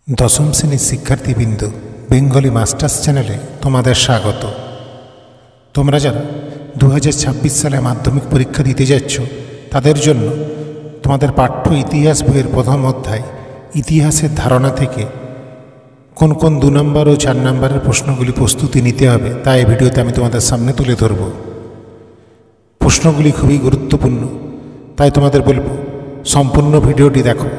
দশম শ্রেণীর শিক্ষার্থীবৃন্দ, বেঙ্গলি মাস্টার্স চ্যানেলে তোমাদের স্বাগত। তোমরা যারা 2026 সালে মাধ্যমিক পরীক্ষা দিতে যাচ্ছ তাদের জন্য তোমাদের পাঠ্য ইতিহাস বইয়ের প্রথম অধ্যায় ইতিহাসের ধারণা থেকে কোন কোন 2 নম্বর ও 4 নম্বরের প্রশ্নগুলি প্রস্তুতি নিতে হবে তা এই ভিডিওতে আমি তোমাদের সামনে তুলে ধরব। প্রশ্নগুলি খুবই গুরুত্বপূর্ণ, তাই তোমাদের বলবো সম্পূর্ণ ভিডিওটি দেখো।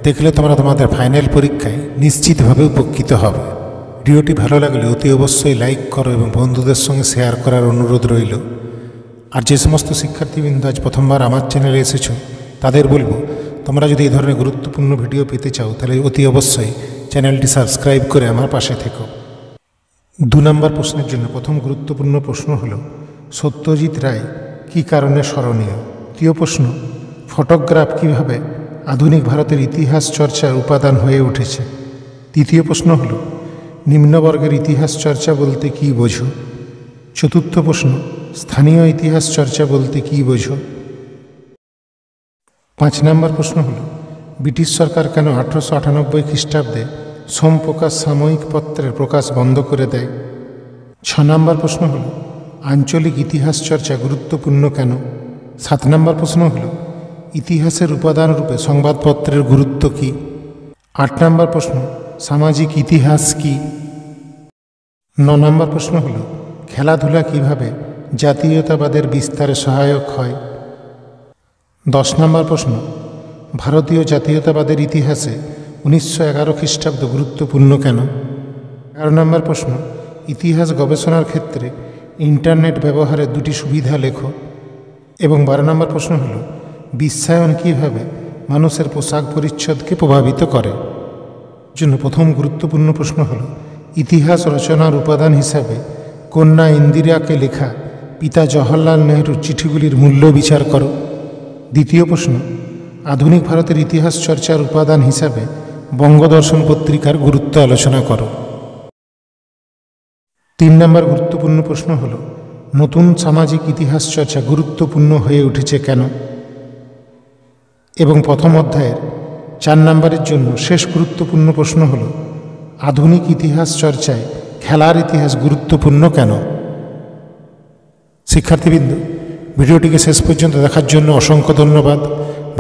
দেখলে তোমরা তোমাদের ফাইনাল পরীক্ষায় নিশ্চিতভাবে উপকৃত হবে। ভিডিওটি ভালো লাগলে অতি অবশ্যই লাইক করো এবং বন্ধুদের সঙ্গে শেয়ার করার অনুরোধ রইল। আর যে সমস্ত শিক্ষার্থীবৃন্দ আজ প্রথমবার আমার চ্যানেলে এসেছো তাদের বলবো, তোমরা যদি এই ধরনের গুরুত্বপূর্ণ ভিডিও পেতে চাও তাহলে অতি অবশ্যই চ্যানেলটি সাবস্ক্রাইব করে আমার পাশে থেকো। 2 নম্বর প্রশ্নের জন্য প্রথম গুরুত্বপূর্ণ প্রশ্ন হল, সত্যজিৎ রায় কী কারণে স্মরণীয়? দ্বিতীয় প্রশ্ন, ফটোগ্রাফ কীভাবে আধুনিক ভারতের ইতিহাস চর্চার উপাদান হয়ে উঠেছে? তৃতীয় প্রশ্ন হল, নিম্নবর্গের ইতিহাস চর্চা বলতে কী বোঝো? চতুর্থ প্রশ্ন, স্থানীয় ইতিহাস চর্চা বলতে কী বোঝো? 5 নম্বর প্রশ্ন হল, ব্রিটিশ সরকার কেন 1898 খ্রিস্টাব্দে সোমপ্রকাশ সাময়িক পত্রের প্রকাশ বন্ধ করে দেয়? 6 নম্বর প্রশ্ন হল, আঞ্চলিক ইতিহাস চর্চা গুরুত্বপূর্ণ কেন? 7 নম্বর প্রশ্ন হল, ইতিহাসের উপাদান রূপে সংবাদপত্রের গুরুত্ব কী? 8 নম্বর প্রশ্ন, সামাজিক ইতিহাস কী? 9 নম্বর প্রশ্ন হল, খেলাধুলা কিভাবে জাতীয়তাবাদের বিস্তারে সহায়ক হয়? 10 নম্বর প্রশ্ন, ভারতীয় জাতীয়তাবাদের ইতিহাসে 1911 খ্রিস্টাব্দ গুরুত্বপূর্ণ কেন? 11 নম্বর প্রশ্ন, ইতিহাস গবেষণার ক্ষেত্রে ইন্টারনেট ব্যবহারের 2টি সুবিধা লেখো। এবং 12 নম্বর প্রশ্ন হল, বিশ্বায়ন কীভাবে মানুষের পোশাক পরিচ্ছদকে প্রভাবিত করে? জন্য প্রথম গুরুত্বপূর্ণ প্রশ্ন হল, ইতিহাস রচনার উপাদান হিসাবে কন্যা ইন্দিরাকে লেখা পিতা জওহরলাল নেহরুর চিঠিগুলির মূল্য বিচার করো। দ্বিতীয় প্রশ্ন, আধুনিক ভারতের ইতিহাস চর্চার উপাদান হিসাবে বঙ্গদর্শন পত্রিকার গুরুত্ব আলোচনা করো। 3 নম্বর গুরুত্বপূর্ণ প্রশ্ন হল, নতুন সামাজিক ইতিহাস চর্চা গুরুত্বপূর্ণ হয়ে উঠেছে কেন? এবং প্রথম অধ্যায়ের 4 নম্বরের জন্য শেষ গুরুত্বপূর্ণ প্রশ্ন হল, আধুনিক ইতিহাস চর্চায় খেলার ইতিহাস গুরুত্বপূর্ণ কেন? শিক্ষার্থীবৃন্দ, ভিডিওটিকে শেষ পর্যন্ত দেখার জন্য অসংখ্য ধন্যবাদ।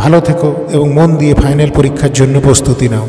ভালো থেকো এবং মন দিয়ে ফাইনাল পরীক্ষার জন্য প্রস্তুতি নাও।